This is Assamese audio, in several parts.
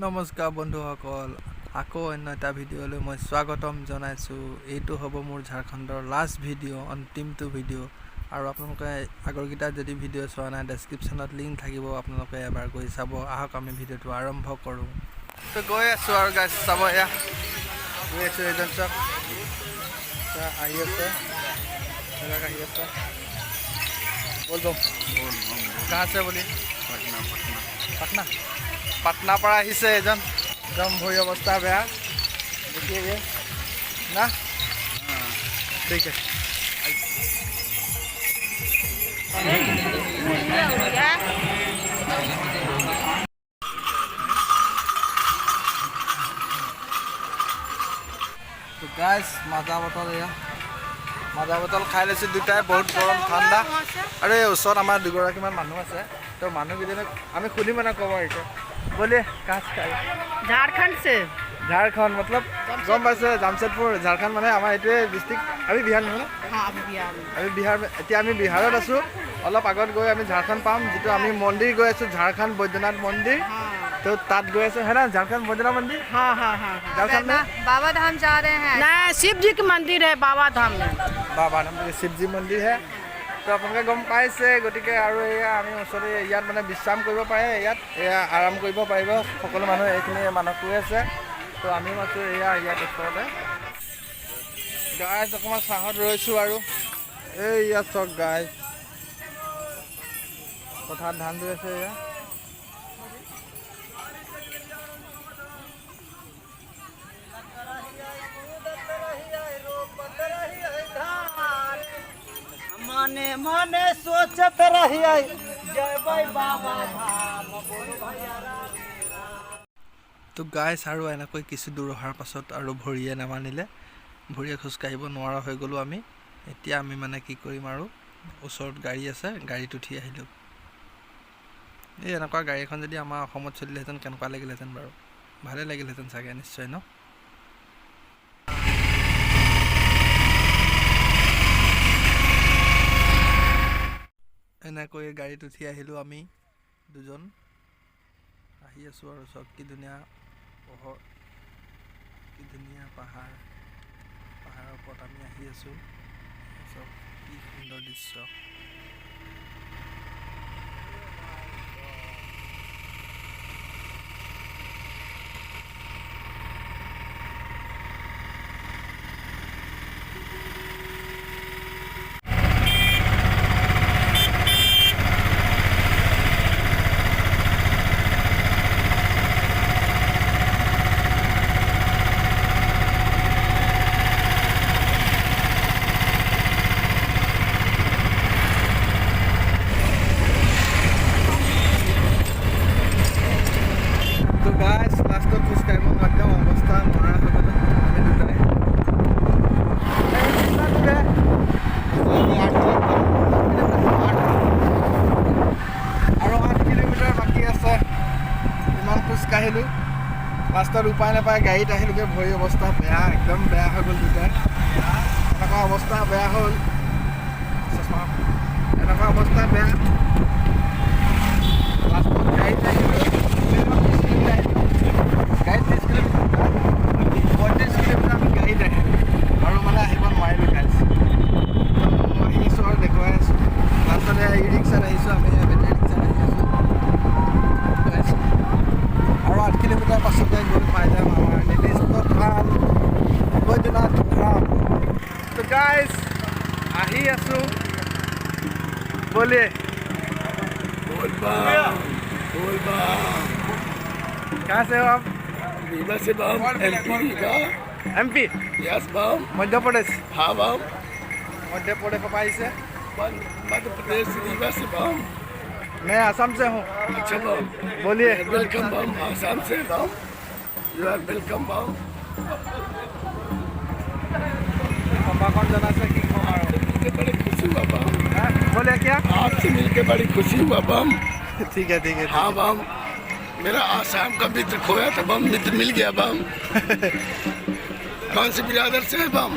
নমস্কাৰ বন্ধুসকল, আকৌ অন্য এটা ভিডিঅ'লৈ মই স্বাগতম জনাইছোঁ। এইটো হ'ব মোৰ ঝাৰখণ্ডৰ লাষ্ট ভিডিঅ', অন্তিমটো ভিডিঅ'। আৰু আপোনালোকে আগৰকেইটা যদি ভিডিঅ' চোৱা নাই, ডেছক্ৰিপশ্যনত লিংক থাকিব, আপোনালোকে এবাৰ গৈ চাব। আহক আমি ভিডিঅ'টো আৰম্ভ কৰোঁ। তো গৈ আছোঁ আৰু গাইছ, চাব এয়া গৈ আছোঁ। এজন চাওক আহি আছে, আহি আছে। बोल कहाँ से बोली? पटना पटना पर আহিছে এজন। একদম ভৰি অৱস্থা বেয়া, দেখিয়ে না। ঠিক আছে। তো গাইছ, মাজা বটল এয়া মাজা বটল খাই লৈছোঁ দুটাই, বহুত গৰম ঠাণ্ডা। আৰু এই ওচৰত আমাৰ দুগৰাকীমান মানুহ আছে, তো মানুহকেইজনক আমি খুলি মানে ক'ব আহিছে। बोलिए कहाँ से आए? झारखंड से। झारखंड मतलब गम पाइছে জামশেদপুৰ झारखंड মানে আমাৰ এইটোৱে ডিষ্ট্ৰিক্ট। আমি বিহাৰ নহয় ন? আমি বিহাৰ। এতিয়া আমি বিহাৰত আছোঁ। অলপ আগত গৈ আমি झारखंड পাম, যিটো আমি মন্দিৰ গৈ আছোঁ, झारखंड বৈদ্যনাথ মন্দিৰ। तो তাত গৈ আছোঁ है ना, झारखंड बौद्धनाथ मंदिर। हाँ झारखंड में बाबा धाम जा रहे हैं। नहीं, शिव जी का मंदिर है बाबा धाम में। बाबा धाम शिवजी मंदिर है। তো আপোনালোকে গম পাইছে, গতিকে আৰু এয়া আমি ওচৰতে ইয়াত মানে বিশ্ৰাম কৰিব পাৰে, ইয়াত এয়া আৰাম কৰিব পাৰিব সকলো মানুহে। এইখিনি মানুহ কৈ আছে, তো আমিও আছোঁ ইয়াত ওচৰতে। গাইজ অকণমান চাহত ৰৈছোঁ। আৰু এই ইয়াত চাওক গাইজ, পথাৰত ধান ধুই আছে এয়া। मने मने सोचत रहिए जयबै बाबा धाम। তো গাইজ আৰু এনেকৈ কিছু দূৰ অহাৰ পাছত আৰু ভৰিয়ে নামানিলে, ভৰিয়ে খোজকাঢ়িব নোৱাৰা হৈ গ'লোঁ আমি। এতিয়া আমি মানে কি কৰিম, আৰু ওচৰত গাড়ী আছে, গাড়ীত উঠি আহিলোঁ। এই এনেকুৱা গাড়ী এখন যদি আমাৰ অসমত চলিলেহেঁতেন কেনেকুৱা লাগিলেহেঁতেন বাৰু? ভালে লাগিলহেঁতেন চাগে, নিশ্চয় ন? এনেকৈ গাড়ীত উঠি আহিলোঁ আমি দুজন। আহি আছোঁ আৰু চব কি ধুনীয়া পোহৰ, কি ধুনীয়া পাহাৰৰ ওপৰত আমি আহি আছোঁ। চব কি সুন্দৰ দৃশ্য। আহিলোঁ লাষ্টত উপায় নাপায় গাড়ীত আহিলোগৈ। ভৰি অৱস্থা বেয়া, একদম বেয়া হৈ গ'ল দুটাই। এনেকুৱা অৱস্থা বেয়া হ'ল, এনেকুৱা অৱস্থা বেয়া। লাষ্টত গাড়ীত আহিলোঁ, গাড়ীত 30 কিলোমিটাৰ 35 কিলোমিটাৰ আমি গাড়ীত আহিলোঁ, আৰু মানে আহিব নোৱাৰিলোঁ গাইজ। মই আহিছোঁ আৰু দেখুৱাই আছোঁ। লাষ্টতে ই ৰিক্সাত আহিছোঁ, আমি বেটেৰী ৰিক্সাত আহি আছোঁ। আৰু 8 কিলোমিটাৰ পাছতে গৈ পাই যাম আমাৰ নিৰ্দিষ্ট ধাম, বৈদ্যনাথ ধাম। তো গাইজ আহি আছোঁ। बोलिए कहाँ से हो आप? MP? यस बम। मध्य प्रदेश? हाँ बम। मध्य प्रदेश पापा से? मध्य प्रदेश रीवा से बम। मैं असम से हूँ। अच्छा बम। बोलिए। वेलकम बम, आसाम से बम। यू आर वेलकम बम। पापा कौन जाना से कि मिलके बड़ी खुशी हुआ बम। बोले क्या? आपसे मिलके बड़ी खुशी हुआ बम। ठीक है ठीक है। हाँ बम, मेरा आसाम का मित्र खोया था बम, मित्र मिल गया बम। कौन से बिरादर से है बम?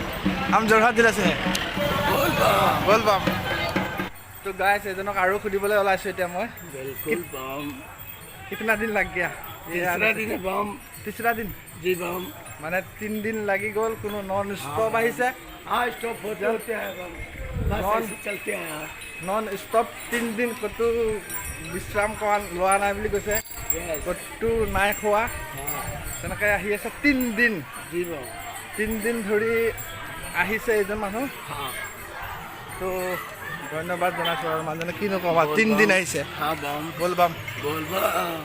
हम जोरहाट जिले से हैं। बोल बम। बोल बम। तो गाइस एजनक आरो खुदिबले ओलाइছো এতিয়া মই। बिल्कुल बम। कितना दिन लग गया? तीसरा दिन है बम। तीसरा दिन जी बम। মানে 3 দিন লাগি গ'ল কোনো নন ষ্টপ আহিছে हाँ स्टॉप होते हैं बम। बस ऐसे चलते हैं यार। নন ষ্টপ 3 দিন ক'তো বিশ্ৰাম লোৱা নাই বুলি কৈছে Yes। ক'তো নাই খোৱা তেনেকৈ আহি আছে 3 দিন जी बम। 3 দিন ধৰি আহিছে এইজন মানুহ हाँ তো ধন্যবাদ জনাইছোঁ আৰু মানুহজনে কিনো ক'ম আৰু 3 দিন আহিছে हाँ बम। বল বাম बोल बम।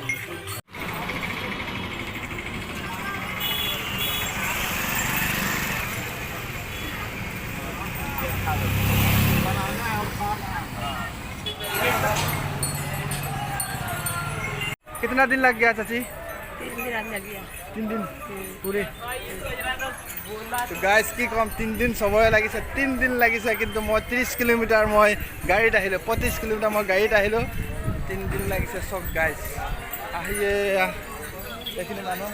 कितना दिन लग गया चाची 3 दिन लग गया 3 दिन पूरे তো গাইজ কি ক'ম 3 দিন চবৰে লাগিছে 3 দিন লাগিছে কিন্তু মই 30 কিলোমিটাৰ মই গাড়ীত আহিলোঁ 25 কিলোমিটাৰ মই গাড়ীত আহিলোঁ 3 দিন লাগিছে চব গাইজ আহিয়ে এইখিনি মানুহ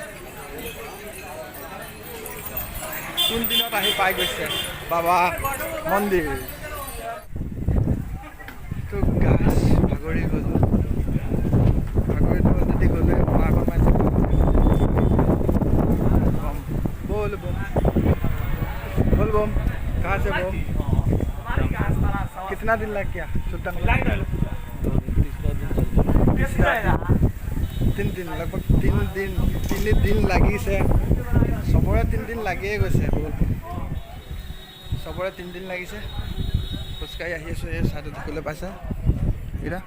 3 দিনত আহি পাই গৈছে বাবা মন্দিৰ তো গাইজ ভাগৰি গ'লোঁ যদি গ'লে পঢ়া মাৰিছে बोल बम बोल बम कहाँ से बम कितना दिन लग गया सुल्तान 3 दिन लगभग 3 दिन লাগিছে চবৰে 3 দিন লাগিয়ে গৈছে বল চবৰে 3 দিন লাগিছে খোজকাঢ়ি আহি আছোঁ এই চাইডত দেখিবলৈ পাইছা এৰা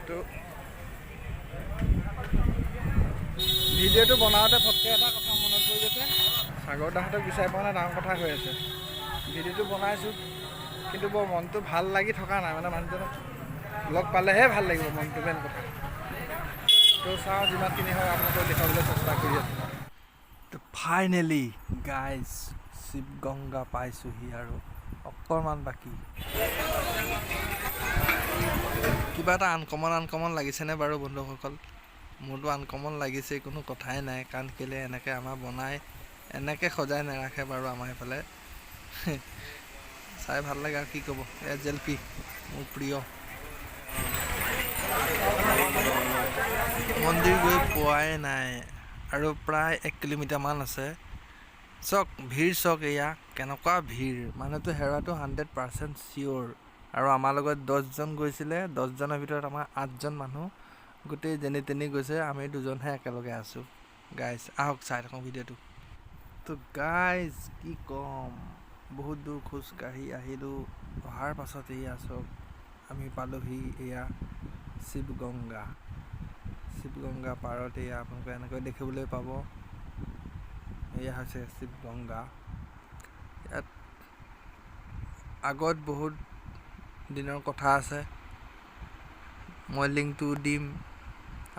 তো ভিডিঅ'টো বনাওঁতে ফটকৈ এটা কথা মনত পৰি গৈছে সাগৰ দাহঁতক বিচাৰি পোৱা নাই ডাঙৰ কথা হৈ আছে ভিডিঅ'টো বনাইছোঁ কিন্তু বৰ মনটো ভাল লাগি থকা নাই মানে মানুহজনক লগ পালেহে ভাল লাগিব মনটো মেইন কথা তো চাওঁ যিমানখিনি হয় আপোনালোকক দেখাবলৈ চেষ্টা কৰি আছোঁ তো ফাইনেলি গাইজ শিৱ গংগা পাইছোঁহি আৰু অকণমান বাকী কিবা এটা আনকমন লাগিছেনে বাৰু বন্ধুসকল মোৰতো আনকমন লাগিছে কোনো কথাই নাই কাৰণ কেলৈ এনেকৈ আমাৰ বনাই এনেকৈ সজাই নাৰাখে বাৰু আমাৰ এইফালে চাই ভাল লাগে আৰু কি ক'ব এয়া জেলপি মোৰ প্ৰিয় মন্দিৰ গৈ পোৱাই নাই আৰু প্ৰায় 1 কিলোমিটাৰমান আছে চাওক ভিৰ চাওক এয়া কেনেকুৱা ভিৰ মানুহটো হেৰুৱাটো 100% চিয়'ৰ আৰু আমাৰ লগত 10জন গৈছিলে 10জনৰ ভিতৰত আমাৰ 8জন মানুহ গোটেই যেনি তেনি গৈছে আমি 2জনহে একেলগে আছোঁ গাইজ আহক চাই থাকোঁ ভিডিঅ'টো তো গাইজ কি ক'ম বহুত দূৰ খোজকাঢ়ি আহিলোঁ অহাৰ পাছত এয়া চাওক আমি পালোহি এয়া শিৱ গংগা পাৰত এয়া আপোনালোকে এনেকৈ দেখিবলৈ পাব এয়া হৈছে শিৱ গংগা ইয়াত আগত বহুত দিনৰ কথা আছে মই লিংকটো দিম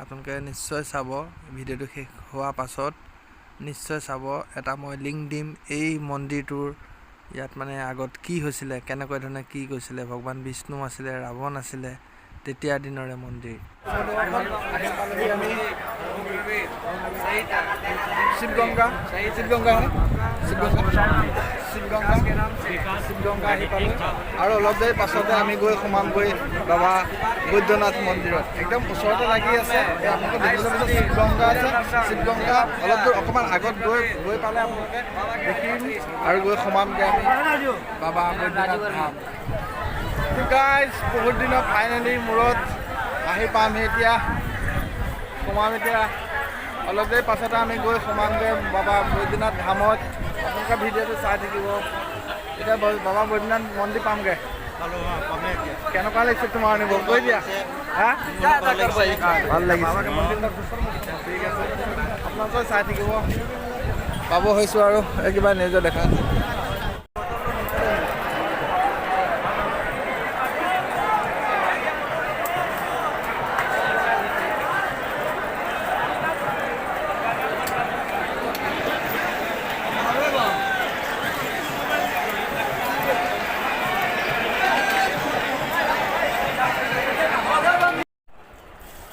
আপোনালোকে নিশ্চয় চাব ভিডিঅ'টো শেষ হোৱাৰ পাছত নিশ্চয় চাব এটা মই লিংক দিম এই মন্দিৰটোৰ ইয়াত মানে আগত কি হৈছিলে কেনেকৈ ধৰণে কি কৈছিলে ভগৱান বিষ্ণু আছিলে ৰাৱণ আছিলে তেতিয়া দিনৰে মন্দিৰ শিৱ গংগা আহি পালোঁ আৰু অলপ দেৰি পাছতে আমি গৈ সোমামগৈ বাবা বৈদ্যনাথ মন্দিৰত একদম ওচৰতে লাগি আছে আপোনালোকে দেখিবলৈ পাইছে শিৱ গংগা আছে শিৱ গংগা অলপ দূৰ অকণমান আগত গৈ পালে আপোনালোকে দেখিম আৰু গৈ সোমামগৈ আমি বাবা বৈদ্যনাথ ধাম গাইজ বহুত দিনৰ ফাইনেলি মূৰত আহি পামহি এতিয়া সোমাম এতিয়া অলপ দেৰি পাছতে আমি গৈ সোমামগৈ বাবা বৈদ্যনাথ ধামত আপোনালোকে ভিডিঅ'টো চাই থাকিব এতিয়া বাবা বৈদ্যনাথ মন্দিৰ পামগৈ কেনেকুৱা লাগিছে তোমাৰ অনুভৱ কৈ দিয়া হা ভাল লাগিছে ঠিক আছে আপোনালোকে চাই থাকিব পাব হৈছোঁ আৰু এই কিবা নিউজত দেখা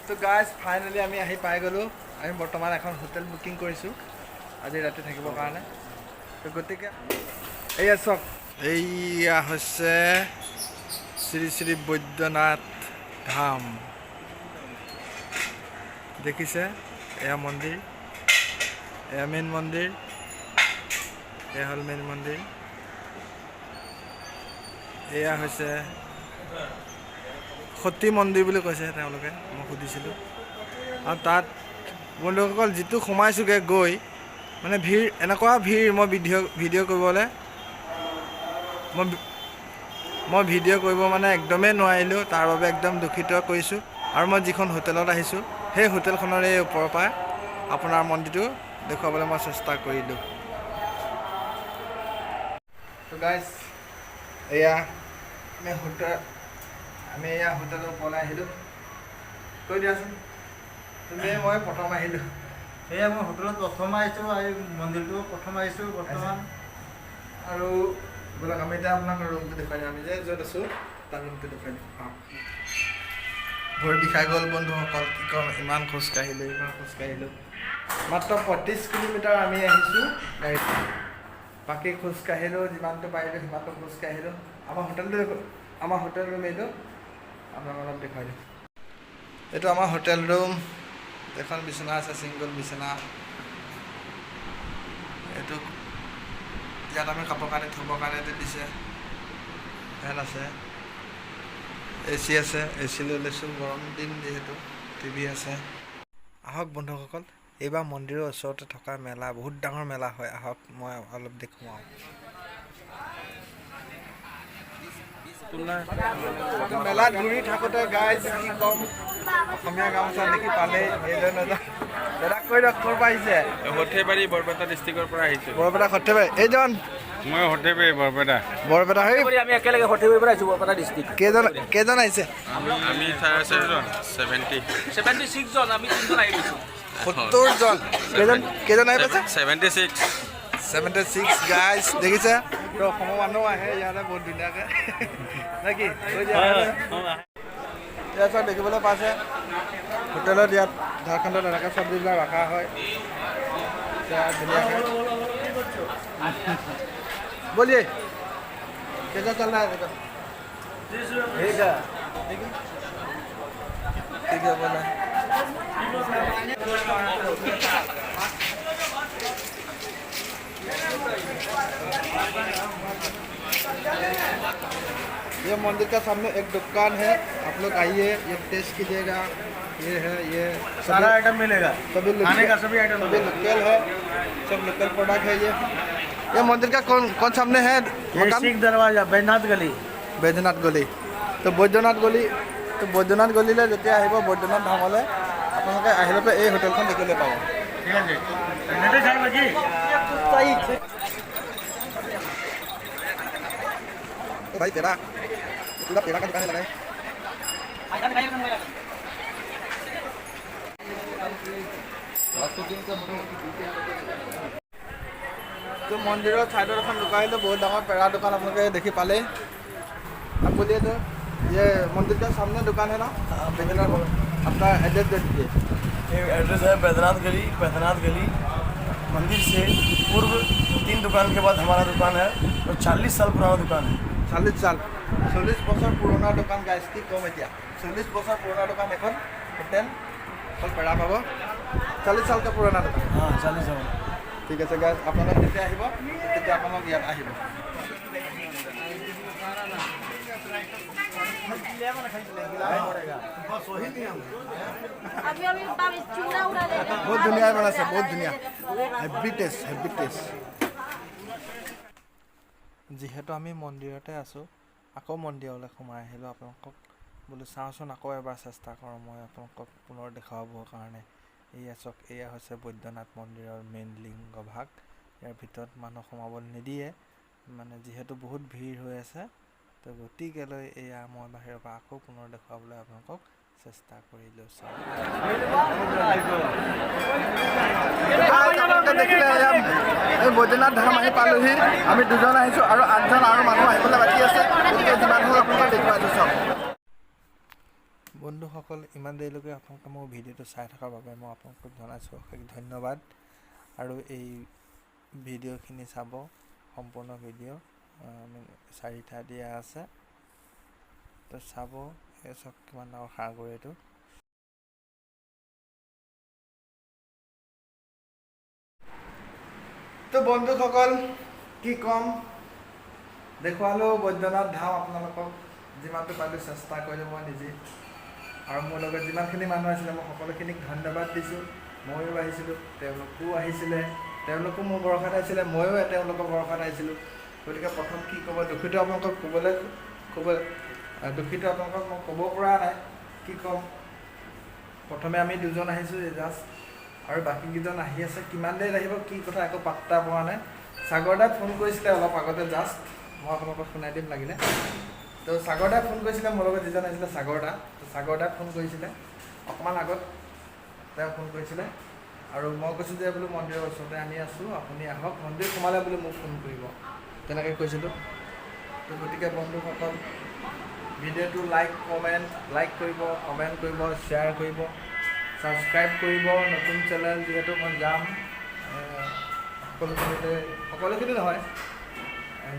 তো গাইজ ফাইনেলি আমি আহি পাই গ'লোঁ আমি বৰ্তমান এখন হোটেল বুকিং কৰিছোঁ আজি ৰাতি থাকিবৰ কাৰণে তো গতিকে এয়া চাওক এইয়া হৈছে শ্ৰী শ্ৰী বৈদ্যনাথ ধাম দেখিছে এয়া মন্দিৰ, এয়া মেইন মন্দিৰ, এয়া হ'ল মেইন মন্দিৰ। এয়া হৈছে সতী মন্দিৰ বুলি কৈছে তেওঁলোকে, মই সুধিছিলোঁ। আৰু তাত বন্ধুসকল যিটো সোমাইছোঁগৈ গৈ মানে ভিৰ, এনেকুৱা ভিৰ মই ভিডিঅ' কৰিবলৈ মই ভিডিঅ' কৰিব মানে একদমেই নোৱাৰিলোঁ, তাৰ বাবে একদম দুখিত কৰিছোঁ। আৰু মই যিখন হোটেলত আহিছোঁ সেই হোটেলখনৰে ওপৰৰ পৰা আপোনাৰ মন্দিৰটো দেখুৱাবলৈ মই চেষ্টা কৰিলোঁ। তো গাইজ এয়া আমি এয়া হোটেলৰ ওপৰলৈ আহিলোঁ। কৈ দিয়াচোন, তুমি মই প্ৰথম আহিলোঁ। এয়া মই হোটেলত প্ৰথম আহিছোঁ আৰু মন্দিৰটো প্ৰথম আহিছোঁ বৰ্তমান। আৰু বোলক আমি এতিয়া আপোনাক ৰুমটো দেখুৱাই দিওঁ। আমি যে য'ত আছোঁ তাৰ ৰুমটো দেখুৱাই দিওঁ। ভৰি বিষাই গ'ল বন্ধুসকল, কি ক'ম, ইমান খোজকাঢ়িলোঁ। মাত্ৰ 35 কিলোমিটাৰ আমি আহিছোঁ গাড়ীত। বাকী খোজকাঢ়িলোঁ যিমানটো পাৰিলোঁ সিমানটো খোজকাঢ়িলোঁ। আমাৰ হোটেল ৰুম এইটো আপোনাক অলপ দেখুৱাই দিওঁ। এইটো আমাৰ হোটেল ৰুম। এখন বিচনা আছে, ছিংগল বিচনা। এইটো ইয়াত আমি কাপোৰ কানি থ'বৰ কাৰণে দিছে, ফেন আছে, AC আছে, AC লৈ লৈছোঁ গৰম দিন যিহেতু, টিভি আছে। আহক বন্ধুসকল, এইবাৰ মন্দিৰৰ ওচৰতে থকা মেলা, বহুত ডাঙৰ মেলা হয়, আহক মই অলপ দেখুৱাওঁ। মেলাত ঘূৰি থাকোঁতে গাইজ কি ক'ম, অসমীয়া গামোচা দেখি পালেই এইলৈ নাযাওঁ। দাদা কৈ দিয়ক ক'ৰ পৰা আহিছে? সৰ্থেবাৰী বৰপেটা ডিষ্ট্ৰিক্টৰ পৰা আহিছোঁ। বৰপেটা সৰ্থেবাৰী। এইজন মই সৰ্থেবাৰী বৰপেটা। বৰপেটা সেই আমি একেলগে সৰ্থেবাৰীৰ পৰা আহিছোঁ বৰপেটা ডিষ্ট্ৰিক্ট। কেইজন আহিছে? আমি 4জন 76 জন, আমি 3জন আহি গৈছোঁ। 70 জন। কেইজন আহি পাইছে? 76। 76 গাইজ, দেখিছে তো অসমৰ মানুহ আহে ইয়াতে বহুত ধুনীয়াকৈ নে কি? ইয়াত চব দেখিবলৈ পাইছে হোটেলত, ইয়াত ঝাৰখণ্ডত এনেকৈ চব্জিবিলাক ৰখা হয় ধুনীয়াকৈ। বলিয়ে कैसा चल रहा है? ठीक है बोला। ये मंदिर का सामने एक दुकान है, आप लोग आइए, ये टेस्ट कीजिएगा। ये है, ये सारा आइटम मिलेगा, सभी खाने का सभी आइटम सभी लोकल है, सब लोकल प्रोडक्ट है। ये मंदिर का कौन सामने है? ये सिख दरवाजा, बैजनाथ गली। बैजनाथ गली। तो बैजनाथ गलीলৈ যেতিয়া আহিব, বৈদ্যনাথ ধামলৈ আপোনালোকে আহিলে এই হোটেলখন দেখিবলৈ পাব। ঠিক আছে, নেটে খাই বাকি भाई तेरा पूरा पेड़ा का दुकान है। तो मंदिर साइड दुकान तो बहुत डाँगर पेड़ा दुकान आप लोग देखी पाले। अब बोलिए तो ये मंदिर के सामने दुकान है ना, आपका एड्रेस दे दीजिए। एड्रेस है बैद्यनाथ गली। मंदिर से पूर्व 3 दुकान के बाद हमारा दुकान है और 40 साल पुराना दुकान है। 40 বছৰ পুৰণা দোকান গাইজ, কি কম এতিয়া। 40 বছৰ পুৰণা দোকান, এখন হোটেল, অকল পেৰা পাব। 40 साल का पुराना दुकान। हाँ 40 साल। ঠিক আছে গাইজ, আপোনালোক যেতিয়া আহিব তেতিয়া আপোনালোক ইয়াত আহিব। বহুত ধুনীয়া বনাইছে, বহুত ধুনীয়া, হেভি টেষ্ট। যিহেতু আমি মন্দিৰতে আছোঁ, আকৌ মন্দিৰলৈ সোমাই আহিলোঁ। আপোনালোকক বোলো চাওঁচোন, আকৌ এবাৰ চেষ্টা কৰোঁ মই আপোনালোকক পুনৰ দেখুৱাবৰ কাৰণে। এয়া চাওক, এয়া হৈছে বৈদ্যনাথ মন্দিৰৰ মেইন লিংগ ভাগ। ইয়াৰ ভিতৰত মানুহ সোমাবলৈ নিদিয়ে, মানে যিহেতু বহুত ভিৰ হৈ আছে। তো গতিকেলৈ এয়া মই বাহিৰৰ পৰা আকৌ পুনৰ দেখুৱাবলৈ আপোনালোকক চেষ্টা কৰিলোঁ। এই বৈদ্যনাথ ধাম আহি পালোহি। আমি 2জন আহিছোঁ আৰু 8জন আৰু মানুহ আহিবলৈ বাকী আছে। গতিকে যিমান হ'ল আপোনালোকক দেখুৱাই দিছোঁ। বন্ধুসকল, ইমান দেৰিলৈকে আপোনালোকে মোৰ ভিডিঅ'টো চাই থকাৰ বাবে মই আপোনালোকক জনাইছোঁ অশেষ ধন্যবাদ। আৰু এই ভিডিঅ'খিনি চাব, সম্পূৰ্ণ ভিডিঅ' 4টা দিয়া আছে, তো চাব। এই চাওক কিমান ডাঙৰ সাগৰ এইটো। তো বন্ধুসকল কি ক'ম দেখুৱালোঁ বৈদ্যনাথ ধাম আপোনালোকক যিমানটো পাৰিলোঁ চেষ্টা কৰিলোঁ মই নিজে আৰু মোৰ লগত যিমানখিনি মানুহ আছিলে মই সকলোখিনিক ধন্যবাদ দিছোঁ ময়ো আহিছিলোঁ তেওঁলোকো আহিছিলে তেওঁলোকো মোৰ ভৰসাত আহিছিলে ময়ো তেওঁলোকৰ ভৰসাত আহিছিলোঁ গতিকে প্ৰথম কি ক'ব দুখিত আপোনালোকক দুখিত আপোনালোকক মই ক'ব পৰা নাই কি ক'ম প্ৰথমে আমি দুজন আহিছোঁ জাষ্ট আৰু বাকীকেইজন আহি আছে কিমান দেৰি আহিব কি কথা একো পাত্তা পোৱা নাই সাগৰদাই ফোন কৰিছিলে অলপ আগতে জাষ্ট মই আপোনালোকক শুনাই দিম লাগিলে তো সাগৰদাই ফোন কৰিছিলে মোৰ লগত যিজন আহিছিলে সাগৰদাই ফোন কৰিছিলে অকণমান আগত তেওঁ ফোন কৰিছিলে আৰু মই কৈছোঁ যে বোলো মন্দিৰৰ ওচৰতে আমি আছোঁ আপুনি আহক মন্দিৰ সোমালে বোলো মোক ফোন কৰিব তেনেকৈ কৈছিলোঁ তো গতিকে বন্ধুসকল ভিডিঅ'টো লাইক কৰিব কমেণ্ট কৰিব শ্বেয়াৰ কৰিব ছাবস্ক্ৰাইব কৰিব নতুন চেনেল যিহেতু মই যাম সকলোখিনি নহয়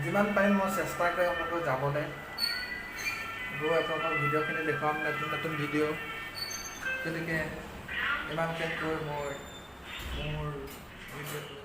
যিমান পাৰিম মই চেষ্টা কৰি আপোনালোকক যাবলৈ গৈ আপোনালোকক ভিডিঅ'খিনি দেখুৱাম নতুন ভিডিঅ' গতিকে ইমানকৈ কৈ মই মোৰ ভিডিঅ'টো